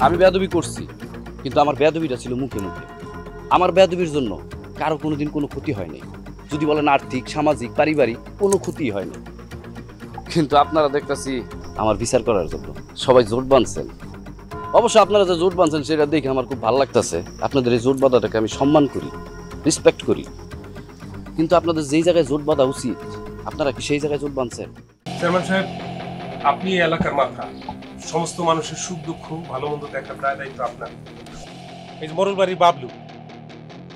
আমি বেয়াদবি করছি, কিন্তু আমার বেয়াদবিটা ছিল মুখে মুখে। আমার বেয়াদবির জন্য কারো কোনোদিন কোনো ক্ষতি হয়নি। যদি বলেন আর্থিক, সামাজিক, পারিবারিক, কোনো ক্ষতি হয়নি। কিন্তু আপনারা দেখতেছি আমার বিচার করার জন্য সবাই জোট বাঁধছেন। অবশ্য আপনারা যে জোট বাঁধছেন সেটা দেখে আমার খুব ভালো লাগতেছে। আপনাদের এই জোট বাঁধাটাকে আমি সম্মান করি, রেসপেক্ট করি। কিন্তু আপনাদের যেই জায়গায় জোট বাঁধা উচিত, আপনারা কি সেই জায়গায় জোট বাঁধছেন? চেয়ারম্যান সাহেব, আপনি এই এলাকার মাথা। সমস্ত মানুষের সুখ দুঃখ ভালো মন্দ দেখার দায় দায়িত্ব আপনার। এই যে মোরল বাড়ির বাবলু,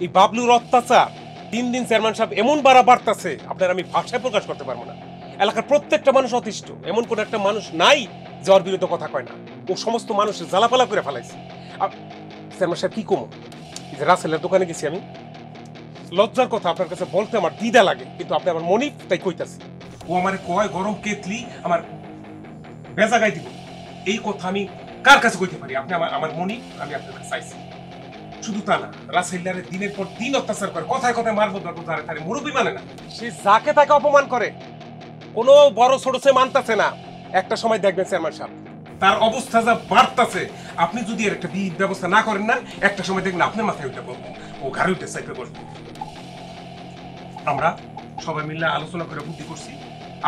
এই বাবলুর অত্যাচার দিন দিন চেয়ারম্যান সাহেব এমন বাড়তেছে, আপনার আমি ভাষায় প্রকাশ করতে পারবো না। এলাকার প্রত্যেকটা মানুষ অতিষ্ঠ। এমন কোন একটা মানুষ নাই যে ওর বিরুদ্ধে কথা কয় না। ও সমস্ত মানুষের জ্বালাপালা করে ফেলাইছে। চেয়ারম্যান সাহেব কি কমো, এই যে রাসেলের দোকানে গেছি আমি, লজ্জার কথা আপনার কাছে বলতে আমার দ্বিধা লাগে, কিন্তু আপনি আমার মনি তাই কইতাছে। ও আমার কয় গরম কেতলি আমার বেজাগাই দিব, এই কথা আমি কার কাছে কইতে পারি? আপনি আমার মনি, আমি আপনার কাছে চাইছি। শুধু তা না, রাসেল্লারে দিনের পর দিন অত্যাচার করে, কথায় কথায় মারবো তারে মুরব্বী মানে না। সে যাকে তাকে অপমান করে, কোনো বড় ছোট সে মানতাছে না। একটা সময় দেখবেন চেয়ারম্যান সাহেব তার অবস্থা যা বাড়তাছে, আপনি যদি এর একটা বিহিত ব্যবস্থা না করেন না, একটা সময় দেখবেন আপনার মাথায় উঠে বলবো, ও ঘাড়ে উঠে সাইপে বসবো। আমরা সবাই মিলে আলোচনা করে বুদ্ধি করছি,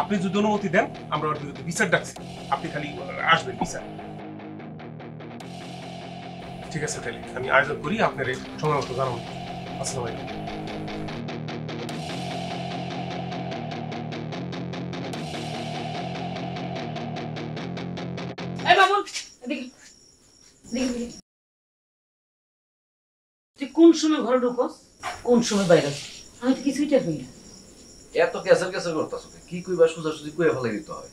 আপনি যদি অনুমতি দেন আমরা ওর বিরুদ্ধে বিচার ডাকছি। আপনি খালি আসবেন বিচার। ঠিক আছে, তাহলে আমি আয়োজন করি, আপনার সময় মতো জানাবো। আসসালামু আলাইকুম। তুই কোন সময় ঘরে ঢুকোস, কোন সময় বাইরে? আমি তো কিছুই টের পাই না। এত ক্যাসেল ক্যাসেল করতেছো কি? কইবা সোজাসুজি কইয়া ফেলে দিতে হয়।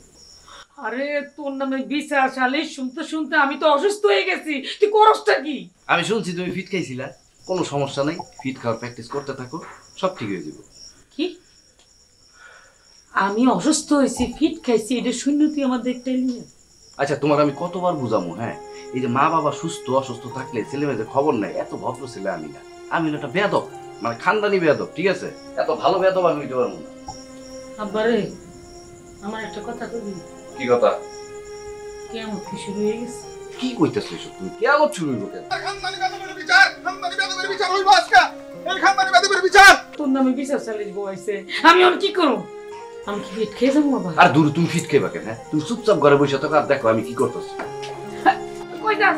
আরে তোর নামে বিচার সালিশ শুনতে শুনতে আমি তো অসুস্থ হয়ে গেছি। তুই করসটা কি? আমি শুনছি তুমি ফিট খাইছিলা। কোনো সমস্যা নাই, ফিট খাওয়ার প্র্যাকটিস করতে থাকো, সব ঠিক হয়ে যাবে। কি আমি অসুস্থ হয়েছি, ফিট খাইছি, এটা শূন্য তুই আমার দেখতে এলি না? আচ্ছা, তোমার আমি কতবার বুঝামু? হ্যাঁ, এই যে মা বাবা সুস্থ অসুস্থ থাকলে ছেলে মেয়েদের খবর নাই, এত ভদ্র ছেলে আমি না। আমি একটা বেয়াদব, মানে খানদানি বেয়াদব, ঠিক আছে? এত ভালো বেয়াদব আমি হইতে পারবো না। আব্বারে, আমার একটা কথা কবি। কি কথা? কেমন কি শুরু হয়ে গেছে? কি কইতেছো এসব তুমি? কেমন শুরু হইব? কেন খানদানি বেয়াদবের বিচার, খানদানি বেয়াদবের বিচার হইব আজকে। এই খানদানি বেয়াদবের বিচার। তোর নামে বিচার সালিশ বইছে, আমি আর কি করব? আমি কি ফিট খেয়ে যাবো বাবা? আর দূর, তুমি ফিট খাইবা কেন? হ্যাঁ, তুমি চুপচাপ ঘরে বসে থাকো আর দেখো আমি কি করতেছি। কই যাস?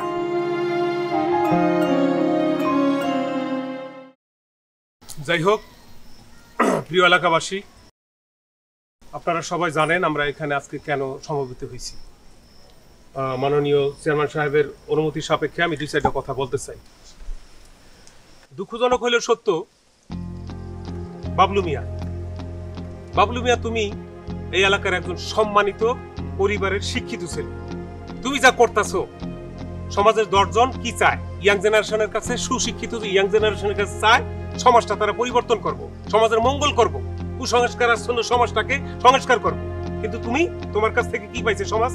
যাই হোক, প্রিয় এলাকাবাসী, আপনারা সবাই জানেন আমরা এখানে আজকে কেন সমবেত হয়েছি। মাননীয় চেয়ারম্যান সাহেবের অনুমতি সাপেক্ষে আমি দুই চারটা কথা বলতে চাই। দুঃখজনক হইলেও সত্য, বাবলু মিয়া, তুমি এই এলাকার একজন সম্মানিত পরিবারের শিক্ষিত ছেলে। তুমি যা করতেছো, সমাজের 10 জন কি চায়? ইয়াং জেনারেশনের কাছে, সুশিক্ষিত ইয়াং জেনারেশনের কাছে চায় সমাজটা তারা পরিবর্তন করব, সমাজের মঙ্গল করব, কুসংস্কারের জন্য সমাজটাকে সংস্কার করব। কিন্তু তুমি তোমার কাছ থেকে কি পাইছে সমাজ?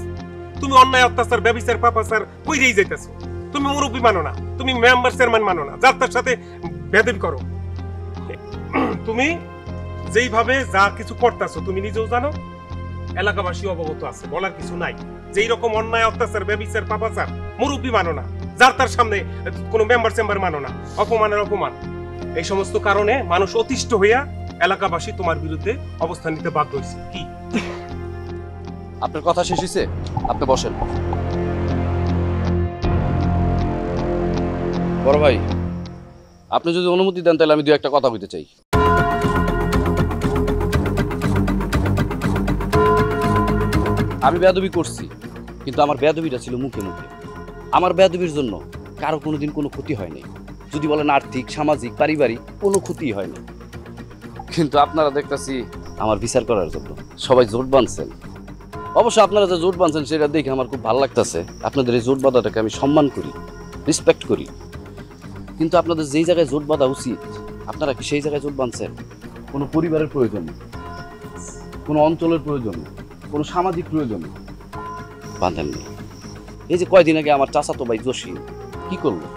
তুমি অন্যায় অত্যাচার ব্যভিচার পাপাচার কইরেই যাইতেছো। তুমি মুরব্বী মানো না, তুমি মেম্বার চেয়ারম্যান মানো না, যার তার সাথে বেয়াদবি করো। তুমি যেইভাবে যা কিছু করতেছো তুমি নিজেও জানো, এলাকাবাসী অবগত আছে, বলার কিছু নাই। যেই রকম অন্যায় অত্যাচার ব্যভিচার পাপাচার, মুরব্বী মানো না, যার তার সামনে কোনো মেম্বার চেম্বার মানো না, অপমানের অপমান। এই সমস্ত কারণে মানুষ অতিষ্ঠ হইয়া এলাকাবাসী তোমার বিরুদ্ধে অবস্থান নিতে বাধ্য হয়েছে। কি আপনার কথা শেষ হয়েছে? আপনি বসেন। বড় ভাই, আপনি যদি অনুমতি দেন তাহলে আমি দু একটা কথা বলতে চাই। আমি বেয়াদবি করছি, কিন্তু আমার বেয়াদবিটা ছিল মুখে মুখে। আমার বেয়াদবির জন্য কারো কোনোদিন কোনো ক্ষতি হয়নি। যদি বলেন আর্থিক, সামাজিক, পারিবারিক, কোনো ক্ষতি হয়নি। কিন্তু আপনারা দেখতেছি আমার বিচার করার জন্য সবাই জোট বাঁধছেন। অবশ্য আপনারা যে জোট বাঁধছেন সেটা দেখে আমার খুব ভালো লাগতেছে। আপনাদের এই জোট বাঁধাটাকে আমি সম্মান করি, রেসপেক্ট করি। কিন্তু আপনাদের যেই জায়গায় জোট বাঁধা উচিত, আপনারা কি সেই জায়গায় জোট বাঁধছেন? কোনো পরিবারের প্রয়োজন, কোনো অঞ্চলের প্রয়োজন, কোনো সামাজিক প্রয়োজন বাঁধেননি। এই যে কয়দিন আগে আমার চাচাতো ভাই জসিম কি করলো?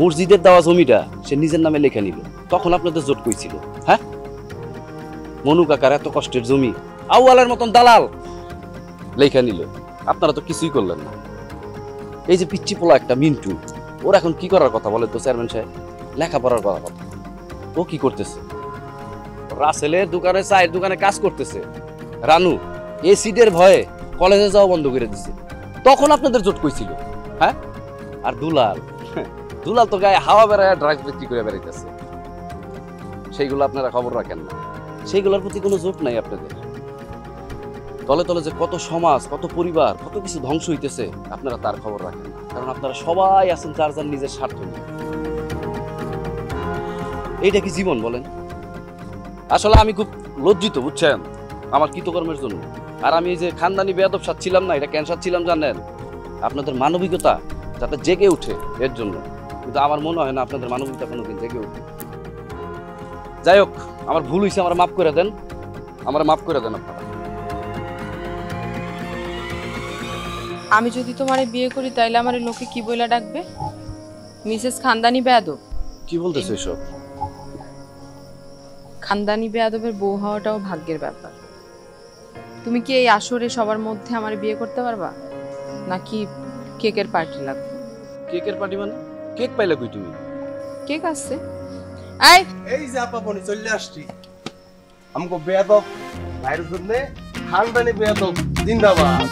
মসজিদের দেওয়া জমিটা সে নিজের নামে লেখা নিল। তখন আপনাদের জোট কইছিল? হ্যাঁ, মনু কাকার এত কষ্টের জমি আউয়ালের মতন দালাল লেখা নিল, আপনারা তো কিছুই করলেন না। এই যে পিচ্চি পোলা একটা মিন্টু, ওর এখন কি করার কথা বলে তো চেয়ারম্যান সাহেব? লেখাপড়ার কথা। ও কি করতেছে? রাসেলের দোকানে, চায়ের দোকানে কাজ করতেছে। রানু এসিডের ভয়ে কলেজে যাওয়া বন্ধ করে দিছে। তখন আপনাদের জোট কইছিল, হ্যাঁ? আর দুলাল, দুলাল তো গায়ে হাওয়া বেড়ায় ড্রাগস বিক্রি করে বেড়াইতেছে। সেইগুলো আপনারা খবর রাখেন না। সেইগুলোর প্রতি কোনো জোট নাই আপনাদের। তলে তলে যে কত সমাজ, কত পরিবার, কত কিছু ধ্বংস হইতেছে আপনারা তার খবর রাখেন না। কারণ আপনারা সবাই আছেন যার যার নিজের স্বার্থ নিয়ে। এইটা কি জীবন বলেন? আসলে আমি খুব লজ্জিত, বুঝছেন, আমার কৃতকর্মের জন্য। আর আমি এই যে খানদানি বেয়াদব সাচ্ছিলাম না, এটা কেন সাচ্ছিলাম জানেন? আপনাদের মানবিকতা যাতে জেগে উঠে এর জন্য। কিন্তু আমার মনে হয় না আপনাদের মানবিকতা কোনোদিন জেগে উঠে। যাই হোক, আমার ভুল হয়েছে, আমার মাফ করে দেন, আমার মাফ করে দেন আপনারা। আমি যদি তোমারে বিয়ে করি তাইলে আমার লোকে কি বইলা ডাকবে? মিসেস খানদানি বেয়াদব। কি বলতেছো এসব? খানদানি বেয়াদবের বউ হওয়াটাও ভাগ্যের ব্যাপার। তুমি কি এই আসরে সবার মধ্যে আমার বিয়ে করতে পারবা, নাকি কেকের পার্টি লাগবে? কেকের পার্টি মানে? কেক পাইলে কই তুমি? কেক আছে। আই এই যে আপা বনি চলে আসছি। আমাকে বেয়াদব ভাইয়ের জন্য খানদানি বেয়াদব জিন্দাবাদ।